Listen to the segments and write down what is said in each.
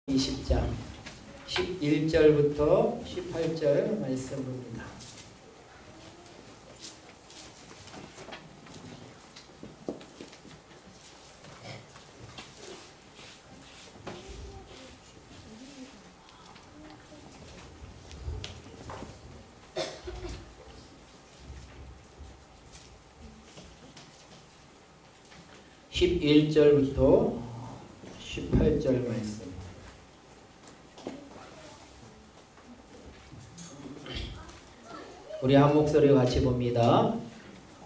20장 11절부터 18절 말씀 봅니다. (11절부터) 18절 말씀. 우리 한 목소리 같이 봅니다.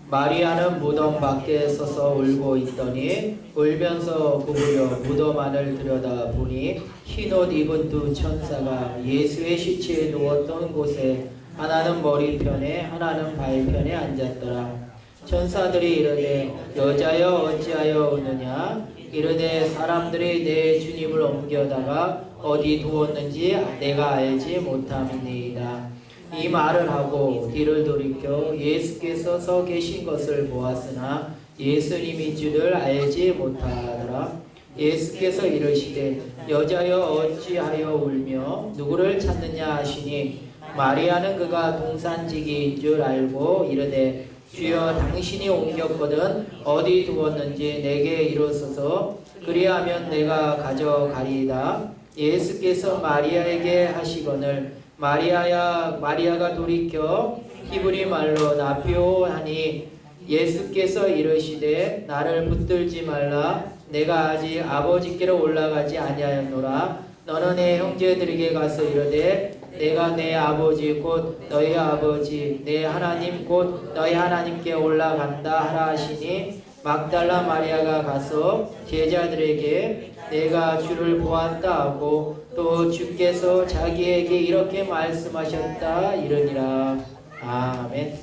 마리아는 무덤 밖에 서서 울고 있더니 울면서 구부려 무덤 안을 들여다보니 흰옷 입은 두 천사가 예수의 시체에 누웠던 곳에 하나는 머리편에 하나는 발편에 앉았더라. 천사들이 이르되 여자여 어찌하여 우느냐. 이르되 사람들이 내 주님을 옮겨다가 어디 두었는지 내가 알지 못함이니이다. 이 말을 하고 뒤를 돌이켜 예수께서 서 계신 것을 보았으나 예수님이 줄을 알지 못하더라. 예수께서 이르시되 여자여 어찌하여 울며 누구를 찾느냐 하시니 마리아는 그가 동산지기인 줄 알고 이르되 주여 당신이 옮겼거든 어디 두었는지 내게 이르소서 그리하면 내가 가져가리이다. 예수께서 마리아에게 하시거늘 마리아가 돌이켜 히브리 말로 나피오 하니 예수께서 이르시되 나를 붙들지 말라. 내가 아직 아버지께로 올라가지 아니하였노라. 너는 내 형제들에게 가서 이르되 내가 내 아버지 곧 너희 아버지 내 하나님 곧 너희 하나님께 올라간다 하라 하시니 막달라 마리아가 가서 제자들에게 내가 주를 보았다 하고 또 주께서 자기에게 이렇게 말씀하셨다 이러니라. 아멘.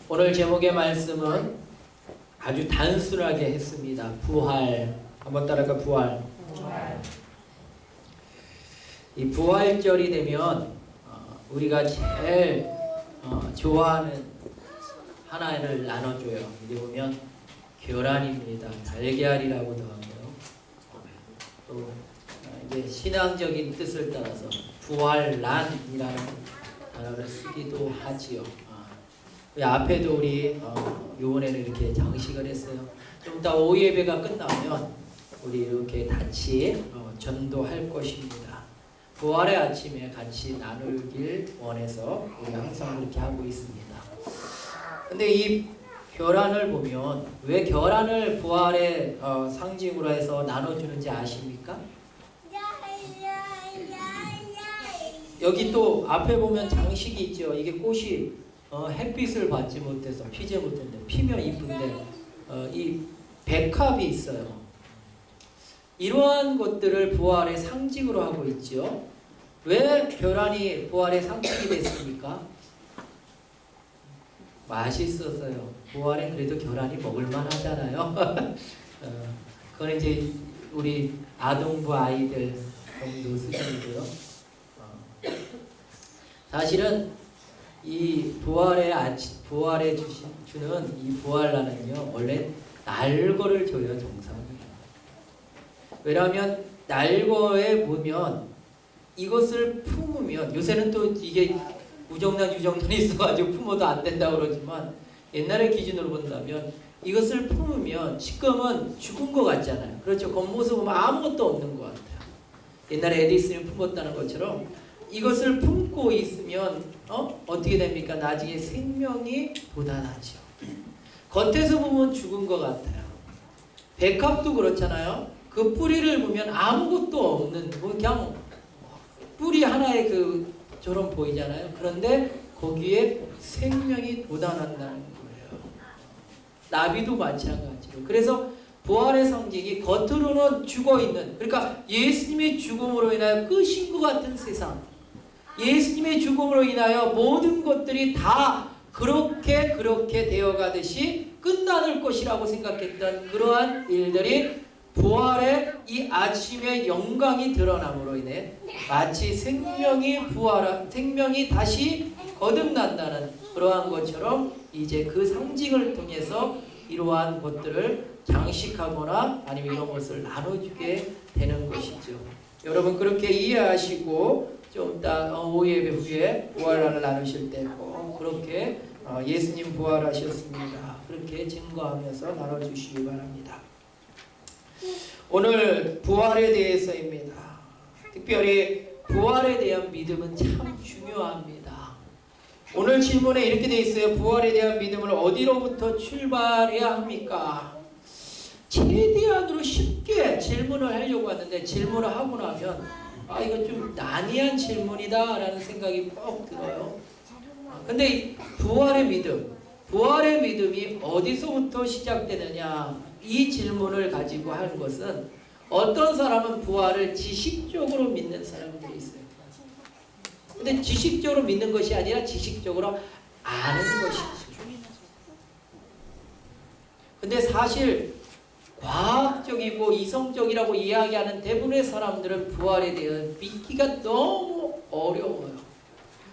오늘 제목의 말씀은 아주 단순하게 했습니다. 부활. 한번 따라가 부활. 이 부활절이 되면 우리가 제일 좋아하는 하나를 나눠줘요. 여기 보면 계란입니다. 달걀이라고도 하고요. 또 이제 신앙적인 뜻을 따라서 부활란이라는 단어를 쓰기도 하지요. 앞에도 우리 요번에는 이렇게 장식을 했어요. 좀 이따 오후 예배가 끝나면 우리 이렇게 같이 전도할 것입니다. 부활의 아침에 같이 나누길 원해서 우리 항상 그렇게 하고 있습니다. 근데 이 계란을 보면 왜 계란을 부활의 상징으로 해서 나눠주는지 아십니까? 여기 또 앞에 보면 장식이 있죠. 이게 꽃이 햇빛을 받지 못해서 피지 못했는데 피면 이쁜데 이 백합이 있어요. 이러한 것들을 부활의 상징으로 하고 있죠. 왜 계란이 부활의 상징이 됐습니까? 맛있어서요. 부활에 그래도 계란이 먹을만 하잖아요. 그건 이제 우리 아동부 아이들 정도 수준이고요. 사실은 이 부활에 주는 이 부활란은요, 원래 날거를 줘요, 정상이에요. 왜냐하면 날거에 보면 이것을 품으면, 요새는 또 이게 우정란 유정란이 있어가지고 품어도 안 된다고 그러지만 옛날의 기준으로 본다면 이것을 품으면 지금은 죽은 것 같잖아요. 그렇죠. 겉모습 보면 아무것도 없는 것 같아요. 옛날에 에디슨이 품었다는 것처럼 이것을 품고 있으면 어떻게 됩니까? 나중에 생명이 돋아나죠. 겉에서 보면 죽은 것 같아요. 백합도 그렇잖아요. 그 뿌리를 보면 아무것도 없는 그냥 뿌리 하나의 그처럼 보이잖아요. 그런데 거기에 생명이 돋아난다는 거예요. 나비도 마찬가지로. 그래서 부활의 상징이 겉으로는 죽어있는, 그러니까 예수님의 죽음으로 인하여 끝인 것 같은 세상, 예수님의 죽음으로 인하여 모든 것들이 다 그렇게 되어가듯이 끝나는 것이라고 생각했던 그러한 일들이 부활의 이 아침의 영광이 드러남으로 인해 마치 생명이 다시 거듭난다는 그러한 것처럼 이제 그 상징을 통해서 이러한 것들을 장식하거나 아니면 이런 것을 나눠주게 되는 것이죠. 여러분 그렇게 이해하시고 좀 이따 오예배 후에 부활을 나누실 때 꼭 그렇게 예수님 부활하셨습니다. 그렇게 증거하면서 나눠주시기 바랍니다. 오늘 부활에 대해서입니다. 특별히 부활에 대한 믿음은 참 중요합니다. 오늘 질문에 이렇게 되어 있어요. 부활에 대한 믿음을 어디로부터 출발해야 합니까? 최대한으로 쉽게 질문을 하려고 하는데 질문을 하고 나면 이거 좀 난이한 질문이다 라는 생각이 꼭 들어요. 근데 부활의 믿음이 어디서부터 시작되느냐, 이 질문을 가지고 하는 것은 어떤 사람은 부활을 지식적으로 믿는 사람들이 있어요. 근데 지식적으로 믿는 것이 아니라 지식적으로 아는 것이죠. 근데 사실 과학적이고 이성적이라고 이야기하는 대부분의 사람들은 부활에 대해 믿기가 너무 어려워요.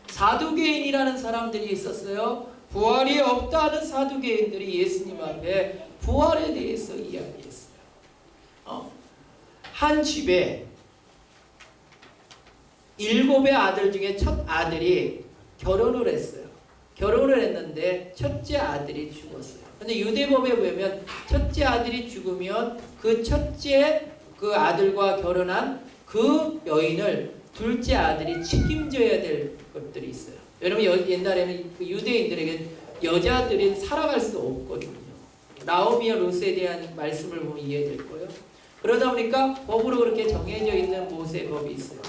사두개인이라는 사람들이 있었어요. 부활이 없다는 사두개인들이 예수님 앞에 부활에 대해서 이야기했어요. 한 집에 7의 아들 중에 첫 아들이 결혼을 했어요. 결혼을 했는데 첫째 아들이 죽었어요. 근데 유대법에 보면 첫째 아들이 죽으면 그 첫째 그 아들과 결혼한 그 여인을 둘째 아들이 책임져야 될 것들이 있어요. 여러분 옛날에는 그 유대인들에게 여자들이 살아갈 수 없거든요. 나오미와 룻에 대한 말씀을 보면 이해될 거예요. 그러다 보니까 법으로 그렇게 정해져 있는 모세법이 있어요.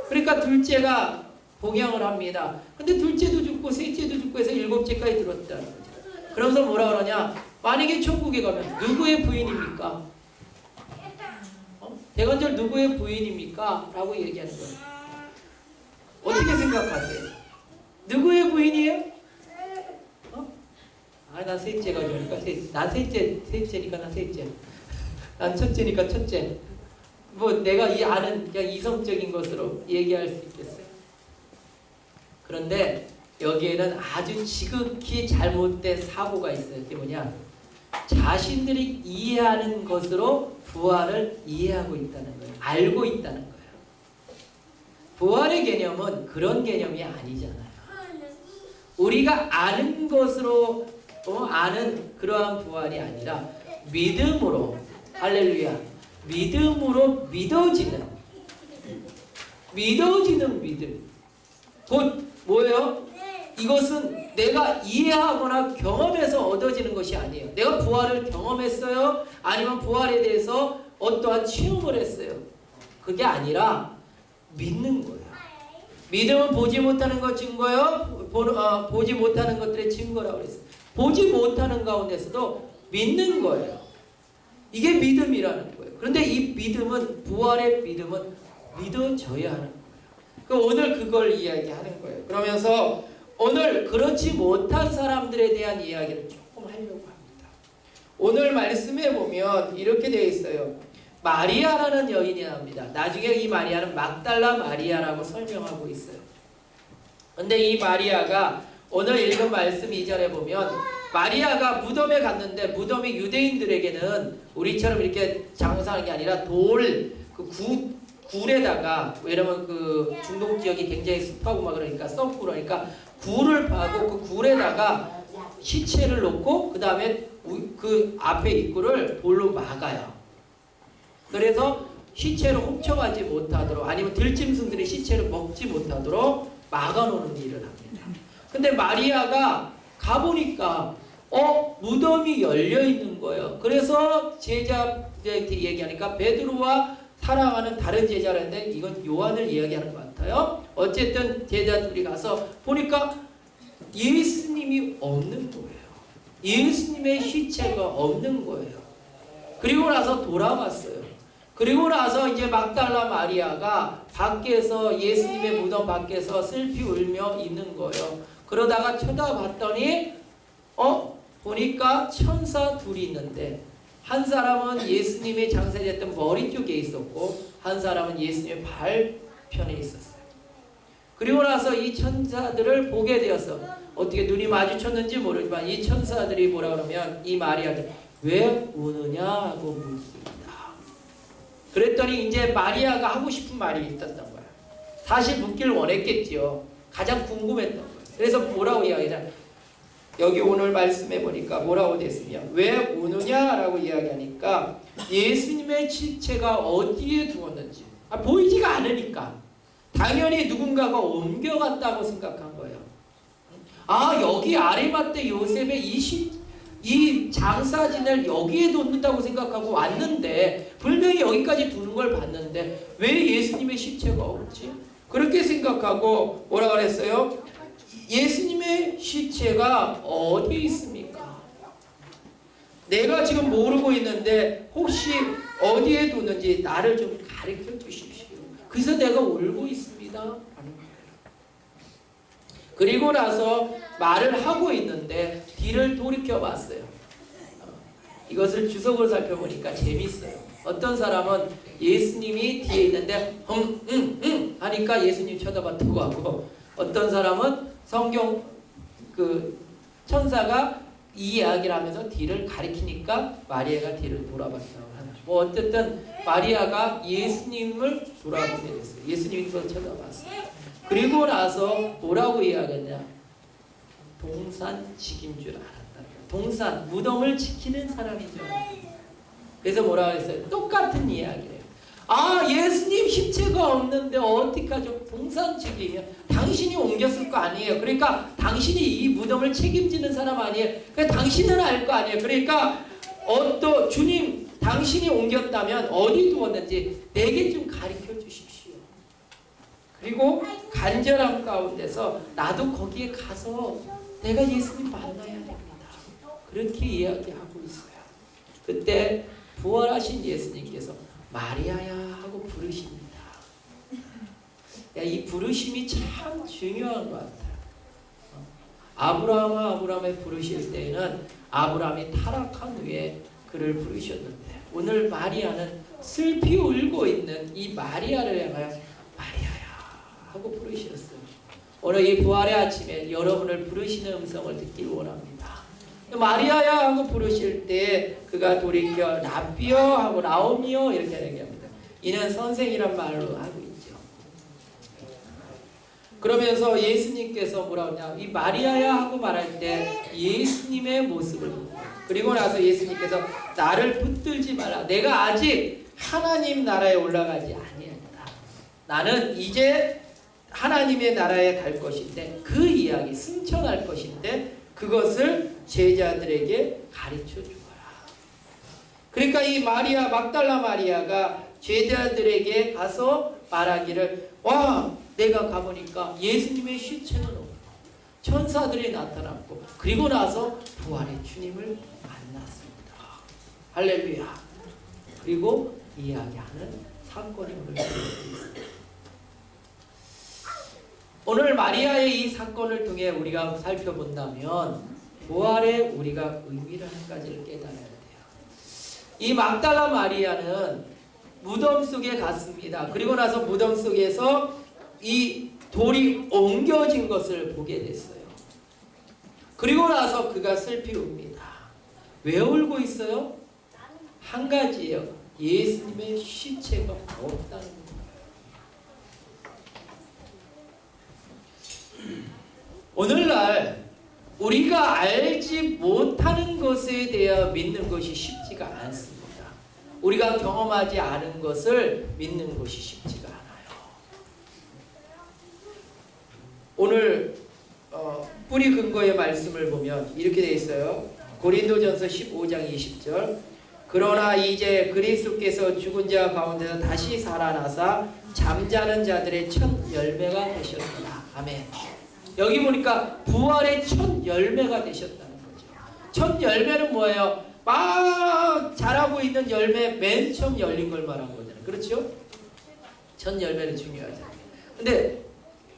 그러니까 둘째가 봉양을 합니다. 근데 둘째도 죽고 셋째도 죽고 해서 7째까지 들었다. 그러면서 뭐라 그러냐? 만약에 천국에 가면 누구의 부인입니까? 대관절 누구의 부인입니까? 라고 얘기하는 거예요. 어떻게 생각하세요? 누구의 부인이에요? 난 셋째가 좋으니까 난 셋째니까 난 셋째. 난 첫째니까 첫째. 뭐 내가 이 아는 그냥 이성적인 것으로 얘기할 수 있겠어요. 그런데 여기에는 아주 지극히 잘못된 사고가 있어요. 그게 뭐냐? 자신들이 이해하는 것으로 부활을 이해하고 있다는 거예요. 알고 있다는 거예요. 부활의 개념은 그런 개념이 아니잖아요. 우리가 아는 것으로 아는 그러한 부활이 아니라 믿음으로, 할렐루야, 믿음으로 믿어지는 믿음. 곧 뭐예요? 이것은 내가 이해하거나 경험해서 얻어지는 것이 아니에요. 내가 부활을 경험했어요? 아니면 부활에 대해서 어떠한 체험을 했어요? 그게 아니라 믿는 거예요. 믿음은 보지 못하는 것 증거요. 보지 못하는 것들의 증거라고 그랬어요. 보지 못하는 가운데서도 믿는 거예요. 이게 믿음이라는 거예요. 그런데 이 믿음은, 부활의 믿음은 믿어져야 하는 거예요. 오늘 그걸 이야기하는 거예요. 그러면서 오늘 그렇지 못한 사람들에 대한 이야기를 조금 하려고 합니다. 오늘 말씀에 보면 이렇게 되어 있어요. 마리아라는 여인이 나옵니다. 나중에 이 마리아는 막달라 마리아라고 설명하고 있어요. 근데 이 마리아가 오늘 읽은 말씀 2절에 보면 마리아가 무덤에 갔는데, 무덤이 유대인들에게는 우리처럼 이렇게 장사하는 게 아니라 굴에다가, 왜냐면 그 중동 지역이 굉장히 습하고 막 그러니까 썩고 그러니까 굴을 파고 그 굴에다가 시체를 놓고 그 다음에 그 앞에 입구를 돌로 막아요. 그래서 시체를 훔쳐가지 못하도록, 아니면 들짐승들이 시체를 먹지 못하도록 막아놓는 일을 합니다. 근데 마리아가 가보니까 무덤이 열려있는 거예요. 그래서 제자들한테 얘기하니까 베드로와 사랑하는 다른 제자라는데 이건 요한을 이야기하는 것 같아요. 어쨌든 제자들이 가서 보니까 예수님이 없는 거예요. 예수님의 시체가 없는 거예요. 그리고 나서 돌아갔어요. 그리고 나서 이제 막달라 마리아가 밖에서, 예수님의 무덤 밖에서 슬피 울며 있는 거예요. 그러다가 쳐다봤더니 보니까 천사 둘이 있는데, 한 사람은 예수님의 장사됐던 머리 쪽에 있었고 한 사람은 예수님의 발편에 있었어요. 그리고 나서 이 천사들을 보게 되었어. 어떻게 눈이 마주쳤는지 모르지만 이 천사들이 뭐라 그러면 이 마리아를 왜 우느냐 하고 묻습니다. 그랬더니 이제 마리아가 하고 싶은 말이 있었던 거야. 사실 묻기를 원했겠지요. 가장 궁금했던 거야. 그래서 뭐라고 이야기하냐. 여기 오늘 말씀해 보니까 뭐라고 됐으면 왜 우느냐라고 이야기하니까 예수님의 시체가 어디에 두었는지 보이지가 않으니까 당연히 누군가가 옮겨갔다고 생각한 거예요. 여기 아리마떼 요셉의 이 장사진을 여기에 뒀다고 생각하고 왔는데 분명히 여기까지 두는 걸 봤는데 왜 예수님의 시체가 없지? 그렇게 생각하고 뭐라 그랬어요? 예수님의 시체가 어디 있습니까? 내가 지금 모르고 있는데 혹시 어디에 두는지 나를 좀 가르쳐 주십시오. 그래서 내가 울고 있습니다. 그리고 나서 말을 하고 있는데 뒤를 돌이켜 봤어요. 이것을 주석으로 살펴보니까 재밌어요. 어떤 사람은 예수님이 뒤에 있는데 하니까 예수님 쳐다봤다고 하고 어떤 사람은 성경 그 천사가 이 이야기를 하면서 뒤를 가리키니까 마리아가 뒤를 돌아봤다고 하나. 뭐 어쨌든 마리아가 예수님을 돌아보게 됐어요. 예수님이 그걸 쳐다봤어요. 그리고 나서 뭐라고 이야기했냐? 동산직인 줄 알았다. 동산, 무덤을 지키는 사람이죠. 그래서 뭐라고 했어요? 똑같은 이야기예요. 예수님 시체가 없는데 어떡하죠? 동산직이면 당신이 옮겼을 거 아니에요. 그러니까 당신이 이 무덤을 책임지는 사람 아니에요. 그러니까 당신은 알 거 아니에요. 그러니까 주님 당신이 옮겼다면 어디 두었는지 내게 좀 가르쳐 주십시오. 그리고 간절함 가운데서 나도 거기에 가서 내가 예수님 만나야 됩니다. 그렇게 이야기하고 있어요. 그때 부활하신 예수님께서 마리아야 하고 부르십니다. 이 부르심이 참 중요한 것 같아요. 아브라함의 부르실 때에는 아브라함이 타락한 후에 그를 부르셨는데 오늘 마리아는 슬피 울고 있는 이 마리아를 향하여 마리아야 하고 부르셨어요. 오늘 이 부활의 아침에 여러분을 부르시는 음성을 듣길 원합니다. 마리아야 하고 부르실 때 그가 돌이켜 라비어 하고 라오미오 이렇게 얘기합니다. 이는 선생이란 말로 하고 있죠. 그러면서 예수님께서 뭐라고 하냐, 이 마리아야 하고 말할 때 예수님의 모습을 보고 그리고 나서 예수님께서 나를 붙들지 마라. 내가 아직 하나님 나라에 올라가지 아니한다. 나는 이제 하나님의 나라에 갈 것인데 그 이야기 승천할 것인데 그것을 제자들에게 가르쳐 주어라. 그러니까 이 마리아 막달라 마리아가 제자들에게 가서 말하기를 내가 가보니까 예수님의 시체는 없고 천사들이 나타났고 그리고 나서 부활의 주님을 만났습니다. 할렐루야. 그리고 이야기하는 사건이 오늘 있습니다. 오늘 마리아의 이 사건을 통해 우리가 살펴본다면 부활에 우리가 의미를 한 가지를 깨달아야 돼요. 이 막달라 마리아는 무덤 속에 갔습니다. 그리고 나서 무덤 속에서 이 돌이 옮겨진 것을 보게 됐어요. 그리고 나서 그가 슬피 웁니다. 왜 울고 있어요? 한 가지예요. 예수님의 시체가 없다는 거예요. 오늘날 우리가 알지 못하는 것에 대해 믿는 것이 쉽지가 않습니다. 우리가 경험하지 않은 것을 믿는 것이 쉽지가 않아요. 오늘 뿌리 근거의 말씀을 보면 이렇게 되어 있어요. 고린도전서 15장 20절 그러나 이제 그리스도께서 죽은 자 가운데서 다시 살아나사 잠자는 자들의 첫 열매가 되셨다. 아멘. 여기 보니까 부활의 첫 열매가 되셨다는 거죠. 첫 열매는 뭐예요? 막 자라고 있는 열매 맨 처음 열린 걸 말한 거잖아요. 그렇죠? 첫 열매는 중요하잖아요. 근데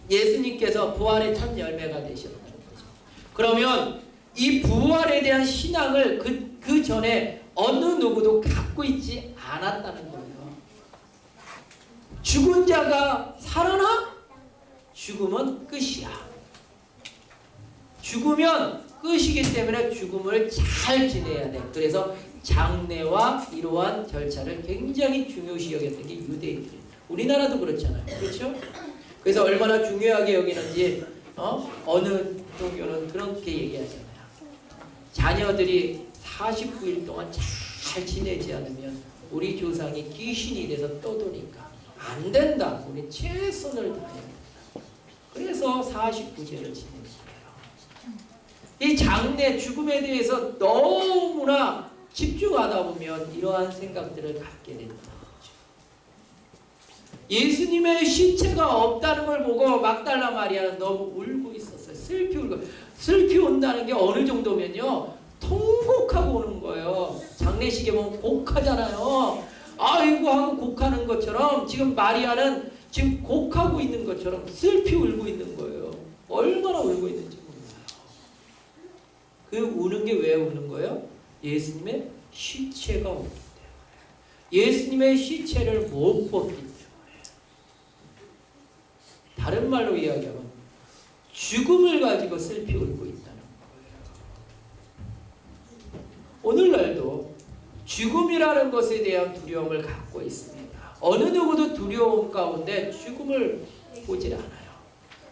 예수님께서 부활의 첫 열매가 되셨다는 거죠. 그러면 이 부활에 대한 신앙을 그 전에 어느 누구도 갖고 있지 않았다는 거예요. 죽은 자가 살아나? 죽으면 끝이야. 죽으면 끝이기 때문에 죽음을 잘 지내야 돼. 그래서 장례와 이러한 절차를 굉장히 중요시 여겼던 게 유대인들. 우리나라도 그렇잖아요. 그렇죠? 그래서 얼마나 중요하게 여기는지 어느 종교는 그렇게 얘기하잖아요. 자녀들이 49일 동안 잘 지내지 않으면 우리 조상이 귀신이 돼서 떠도니까 안 된다. 우리 최선을 다해야 된다. 그래서 49제를 지내는 거예요. 이 장례, 죽음에 대해서 너무나 집중하다 보면 이러한 생각들을 갖게 된다. 예수님의 시체가 없다는 걸 보고 막달라 마리아는 너무 울고 있었어요. 슬피 울고. 슬피 온다는 게 어느 정도면요, 통곡하고 오는 거예요. 장례식에 보면 곡하잖아요. 아이고 하고 곡하는 것처럼 지금 마리아는 지금 곡하고 있는 것처럼 슬피 울고 있는 거예요. 얼마나 울고 있는지 몰라요. 그 우는 게 왜 우는 거예요? 예수님의 시체가 없기 때문에. 예수님의 시체를 못 봤기 때문에. 다른 말로 이야기하면 죽음을 가지고 슬피 울고 있다는 거예요. 오늘날도 죽음이라는 것에 대한 두려움을 갖고 있습니다. 어느 누구도 두려움 가운데 죽음을 보질 않아요.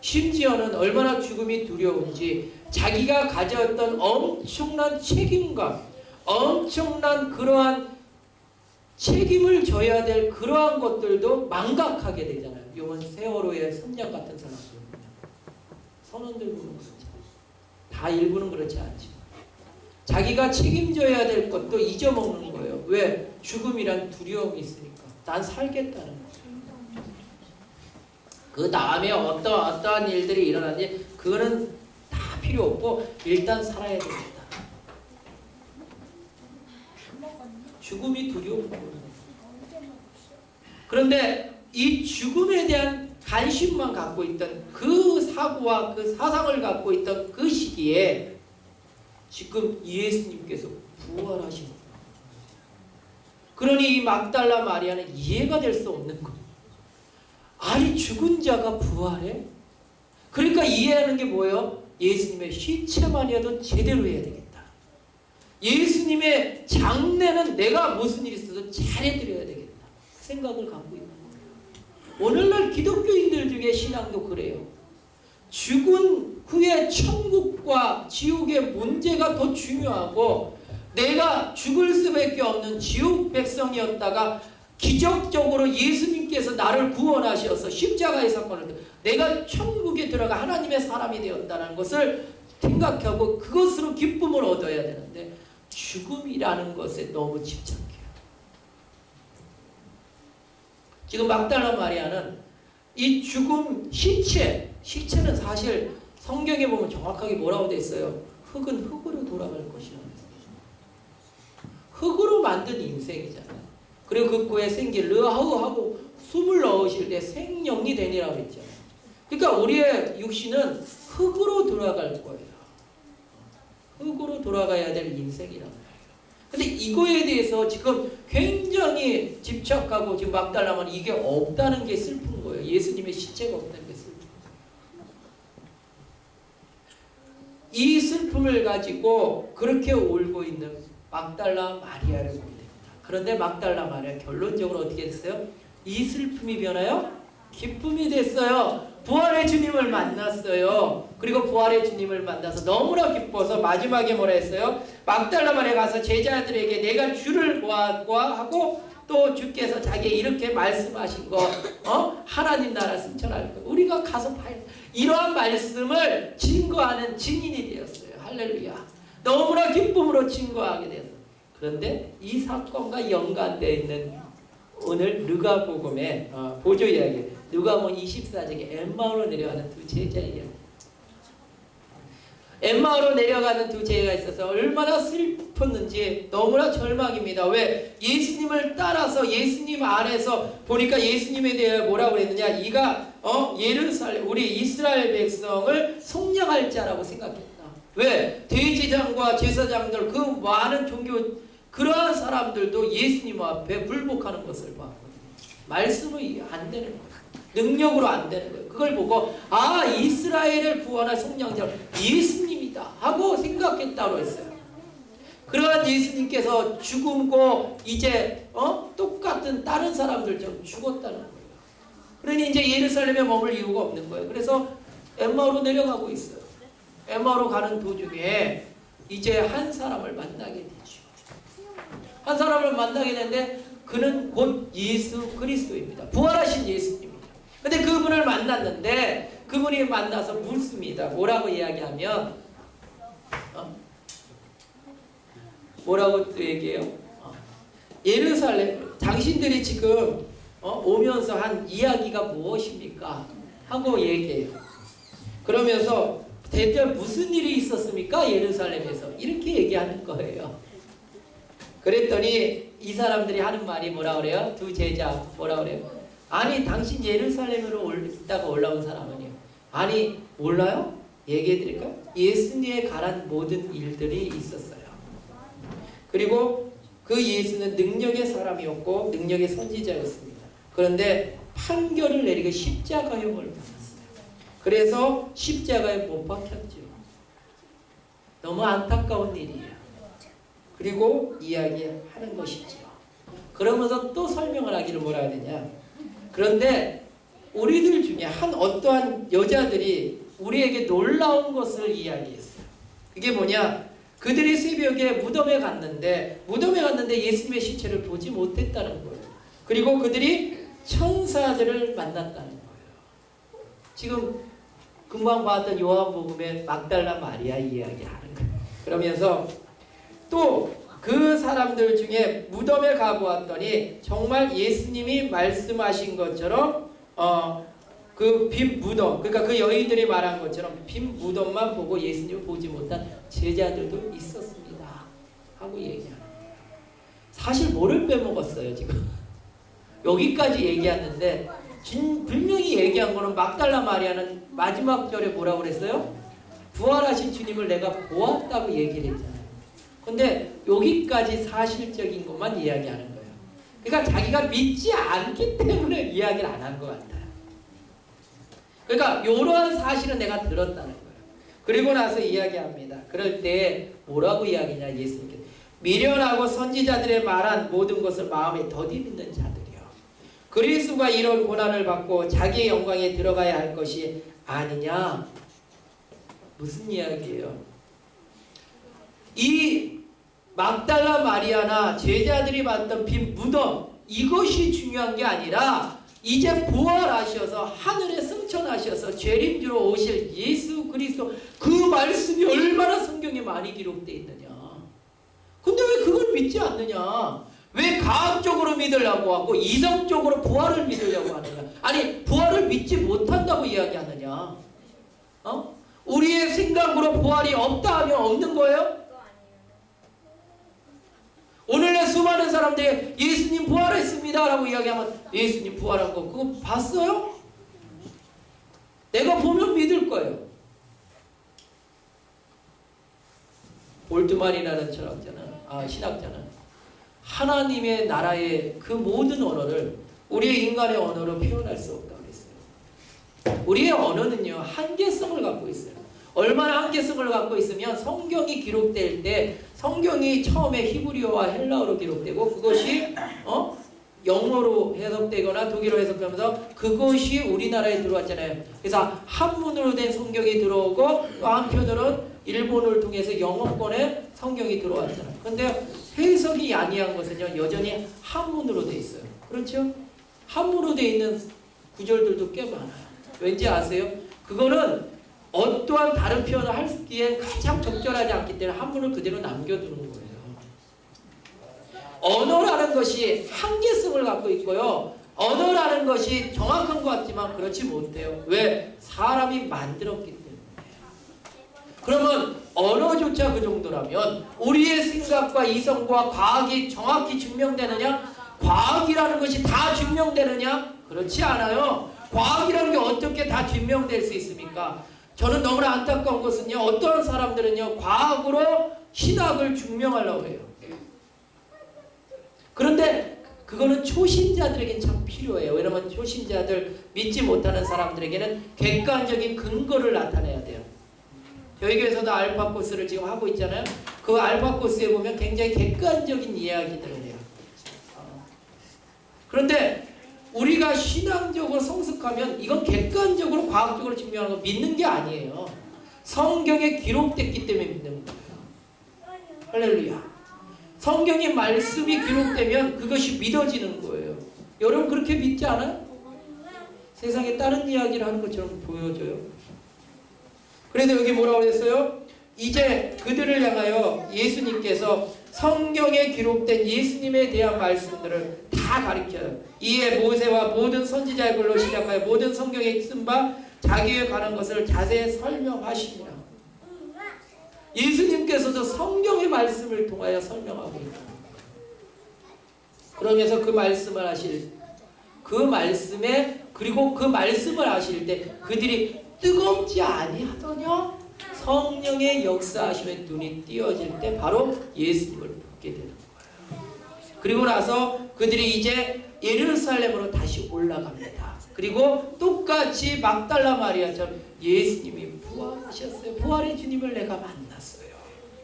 심지어는 얼마나 죽음이 두려운지 자기가 가졌던 엄청난 책임감, 엄청난 그러한 책임을 져야 될 그러한 것들도 망각하게 되잖아요. 이번 세월호의 선장 같은 사람들, 선원들 보면 그렇죠. 다 일부는 그렇지 않지만 자기가 책임져야 될 것도 잊어먹는 거예요. 왜? 죽음이란 두려움이 있으니까. 난 살겠다는 거예요. 그 다음에 어떠한 일들이 일어나는지 그거는 다 필요 없고 일단 살아야 됩니다. 죽음이 두려운 거예요. 그런데 이 죽음에 대한 관심만 갖고 있던 그 사고와 그 사상을 갖고 있던 그 시기에 지금 예수님께서 부활하신 거예요. 그러니 이 막달라 마리아는 이해가 될 수 없는 거예요. 아니 죽은 자가 부활해? 그러니까 이해하는 게 뭐예요? 예수님의 시체만이라도 제대로 해야 되겠다. 예수님의 장례는 내가 무슨 일이 있어도 잘해드려야 되겠다. 그 생각을 갖고 있는 거예요. 오늘날 기독교인들 중에 신앙도 그래요. 죽은 후에 천국과 지옥의 문제가 더 중요하고 내가 죽을 수밖에 없는 지옥 백성이었다가 기적적으로 예수님께서 나를 구원하셔서 십자가의 사건을 내가 천국에 들어가 하나님의 사람이 되었다는 것을 생각하고 그것으로 기쁨을 얻어야 되는데 죽음이라는 것에 너무 집착해요. 지금 막달라 마리아는 이 죽음 시체는 사실 성경에 보면 정확하게 뭐라고 돼 있어요? 흙은 흙으로 돌아갈 것이라. 흙으로 만든 인생이잖아요. 그리고 그 코에 생기를 하고 숨을 넣으실 때 생명이 되니라고 했잖아요. 그러니까 우리의 육신은 흙으로 돌아갈 거예요. 흙으로 돌아가야 될 인생이란 말이에요. 근데 이거에 대해서 지금 굉장히 집착하고 지금 막달라면 이게 없다는 게 슬픈 거예요. 예수님의 시체가 없다는 게 슬픈 거예요. 이 슬픔을 가지고 그렇게 울고 있는 막달라 마리아를 보게 됩니다. 그런데 막달라 마리아 결론적으로 어떻게 됐어요? 이 슬픔이 변하여 기쁨이 됐어요. 부활의 주님을 만났어요. 그리고 부활의 주님을 만나서 너무나 기뻐서 마지막에 뭐라 했어요? 막달라 마리아 가서 제자들에게 내가 주를 보았과 하고 또 주께서 자기에 이렇게 말씀하신 거 하나님 나라 승천할 거 우리가 가서 봐야 이러한 말씀을 증거하는 증인이 되었어요. 할렐루야. 너무나 기쁨으로 증거하게 되었어요. 그런데 이 사건과 연관되어 있는 오늘 누가복음의 보조 이야기 누가복음 24장에 엠마오로 내려가는 두 제자 이야기. 엠마오로 내려가는 두 제자가 있어서 얼마나 슬펐는지 너무나 절망입니다. 왜? 예수님을 따라서 예수님 안에서 보니까 예수님에 대해 뭐라고 그랬느냐? 이가 예루살렘 우리 이스라엘 백성을 속량할 자라고 생각했다. 왜? 대제장과 제사장들 그 많은 종교 그러한 사람들도 예수님 앞에 불복하는 것을 봤거든요. 말씀이 안 되는 거예요. 능력으로 안 되는 거예요. 그걸 보고 아 이스라엘을 구원할 성령자 예수님이다 하고 생각했다고 했어요. 그러한 예수님께서 죽음고 이제 똑같은 다른 사람들처럼 죽었다는 거예요. 그러니 이제 예루살렘에 머물 이유가 없는 거예요. 그래서 엠마오로 내려가고 있어요. 엠마오로 가는 도중에 이제 한 사람을 만나게 되죠. 한 사람을 만나게 되는데 그는 곧 예수 그리스도입니다. 부활하신 예수님입니다. 근데 그분을 만났는데 그분이 만나서 묻습니다. 뭐라고 이야기하면 뭐라고 또 얘기해요? 예루살렘 당신들이 지금 오면서 한 이야기가 무엇입니까? 하고 얘기해요. 그러면서 대체 무슨 일이 있었습니까? 예루살렘에서 이렇게 얘기하는 거예요. 그랬더니 이 사람들이 하는 말이 뭐라 그래요? 두 제자 뭐라 그래요? 아니 당신 예루살렘으로 있다가 올라온 사람은요. 아니 몰라요? 얘기해 드릴까요? 예수님에 관한 모든 일들이 있었어요. 그리고 그 예수는 능력의 사람이었고 능력의 선지자였습니다. 그런데 판결을 내리고 십자가형을 받았어요. 그래서 십자가에 못 박혔죠. 너무 안타까운 일이에요. 그리고 이야기하는 것이죠. 그러면서 또 설명을 하기를 뭐라 해야 되냐. 그런데 우리들 중에 어떠한 여자들이 우리에게 놀라운 것을 이야기했어요. 그게 뭐냐. 그들이 새벽에 무덤에 갔는데 예수님의 시체를 보지 못했다는 거예요. 그리고 그들이 천사들을 만났다는 거예요. 지금 금방 봤던 요한복음의 막달라 마리아 이야기하는 거예요. 그러면서 또 그 사람들 중에 무덤에 가보았더니 정말 예수님이 말씀하신 것처럼 그 빈 무덤, 그러니까 그 여인들이 말한 것처럼 빈 무덤만 보고 예수님을 보지 못한 제자들도 있었습니다 하고 얘기하는 거예요. 사실 뭐를 빼먹었어요 지금. 여기까지 얘기했는데 분명히 얘기한 거는 막달라 마리아는 마지막 절에 뭐라고 그랬어요? 부활하신 주님을 내가 보았다고 얘기를 했잖아요. 근데 여기까지 사실적인 것만 이야기하는 거예요. 그러니까 자기가 믿지 않기 때문에 이야기를 안 한 것 같아요. 그러니까 이러한 사실은 내가 들었다는 거예요. 그리고 나서 이야기합니다. 그럴 때 뭐라고 이야기냐 예수님께서. 미련하고 선지자들의 말한 모든 것을 마음에 더디 믿는 자들이요. 그리스도가 이런 고난을 받고 자기의 영광에 들어가야 할 것이 아니냐. 무슨 이야기예요? 이 막달라 마리아나 제자들이 봤던 빈 무덤 이것이 중요한 게 아니라 이제 부활하셔서 하늘에 승천하셔서 재림주로 오실 예수 그리스도 그 말씀이 얼마나 성경에 많이 기록되어 있느냐. 근데 왜 그걸 믿지 않느냐. 왜 과학적으로 믿으려고 하고 이성적으로 부활을 믿으려고 하느냐. 아니 부활을 믿지 못한다고 이야기하느냐. 우리의 생각으로 부활이 없다 하면 없는 거예요? 오늘날 수많은 사람들이 예수님 부활했습니다 라고 이야기하면 예수님 부활한 거 그거 봤어요? 내가 보면 믿을 거예요. 볼트만이라는 신학자는 하나님의 나라의 그 모든 언어를 우리의 인간의 언어로 표현할 수 없다고 그랬어요. 우리의 언어는요 한계성을 갖고 있어요. 얼마나 한계성을 갖고 있으면 성경이 기록될 때 성경이 처음에 히브리어와 헬라어로 기록되고 그것이 영어로 해석되거나 독일어로 해석되면서 그것이 우리나라에 들어왔잖아요. 그래서 한문으로 된 성경이 들어오고 또 한편으로는 일본을 통해서 영어권에 성경이 들어왔잖아요. 근데 해석이 아니한 것은요 여전히 한문으로 돼 있어요. 그렇죠? 한문으로 돼 있는 구절들도 꽤 많아요. 왠지 아세요? 그거는 어떠한 다른 표현을 하기에 가장 적절하지 않기 때문에 한문을 그대로 남겨두는 거예요. 언어라는 것이 한계성을 갖고 있고요. 언어라는 것이 정확한 것 같지만 그렇지 못해요. 왜? 사람이 만들었기 때문에. 그러면 언어조차 그 정도라면 우리의 생각과 이성과 과학이 정확히 증명되느냐? 과학이라는 것이 다 증명되느냐? 그렇지 않아요. 과학이라는 게 어떻게 다 증명될 수 있습니까? 저는 너무나 안타까운 것은요. 어떤 사람들은요. 과학으로 신학을 증명하려고 해요. 그런데 그거는 초신자들에겐 참 필요해요. 왜냐면 초신자들 믿지 못하는 사람들에게는 객관적인 근거를 나타내야 돼요. 저희 교회에서도 알파 코스를 지금 하고 있잖아요. 그 알파 코스에 보면 굉장히 객관적인 이야기들을 해요. 그런데 우리가 신앙적으로 성숙하면 이건 객관적으로 과학적으로 증명하는 거 믿는 게 아니에요. 성경에 기록됐기 때문에 믿는 거예요. 할렐루야. 성경의 말씀이 기록되면 그것이 믿어지는 거예요. 여러분 그렇게 믿지 않아요? 세상에 다른 이야기를 하는 것처럼 보여져요. 그래서 여기 뭐라고 그랬어요? 이제 그들을 향하여 예수님께서 성경에 기록된 예수님에 대한 말씀들을 다 가르쳐요. 이에 모세와 모든 선지자의 글로 시작하여 모든 성경에 쓴 바 자기에 관한 것을 자세히 설명하시니라. 예수님께서도 성경의 말씀을 통하여 설명하고 있다. 그러면서 그 말씀을 하실 그 말씀에 그리고 그 말씀을 하실 때 그들이 뜨겁지 아니하더냐? 성령의 역사하심에 눈이 띄어질 때 바로 예수님을 보게 되는 거예요. 그리고 나서 그들이 이제 예루살렘으로 다시 올라갑니다. 그리고 똑같이 막달라 마리아처럼 예수님이 부활하셨어요. 부활의 주님을 내가 만났어요.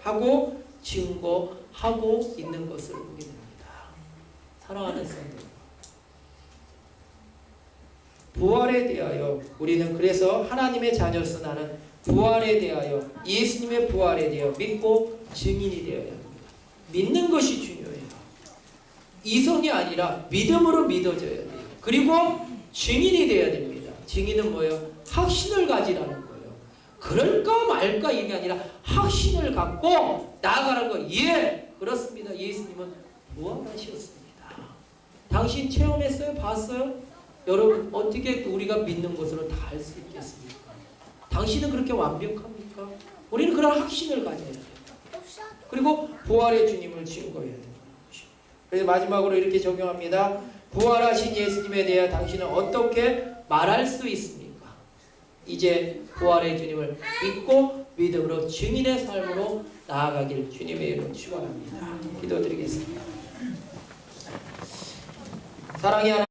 하고 증거하고 있는 것을 보게 됩니다. 사랑하는 성도, 부활에 대하여 우리는 그래서 하나님의 자녀로서 나는 부활에 대하여 예수님의 부활에 대하여 믿고 증인이 되어야 합니다. 믿는 것이 중요해요. 이성이 아니라 믿음으로 믿어져야 돼요. 그리고 증인이 되어야 됩니다. 증인은 뭐예요? 확신을 가지라는 거예요. 그럴까 말까 이게 아니라 확신을 갖고 나아가는 거. 예, 그렇습니다. 예수님은 부활하셨습니다. 당신 체험했어요? 봤어요? 여러분 어떻게 우리가 믿는 것으로 다 알 수 있겠습니까? 당신은 그렇게 완벽합니까? 우리는 그런 확신을 가져야 돼요. 그리고 부활의 주님을 증거해야 됩니다. 그래서 마지막으로 이렇게 적용합니다. 부활하신 예수님에 대해 당신은 어떻게 말할 수 있습니까? 이제 부활의 주님을 믿고 믿음으로 증인의 삶으로 나아가길 주님의 이름으로 축원합니다. 기도드리겠습니다. 사랑의 하나님,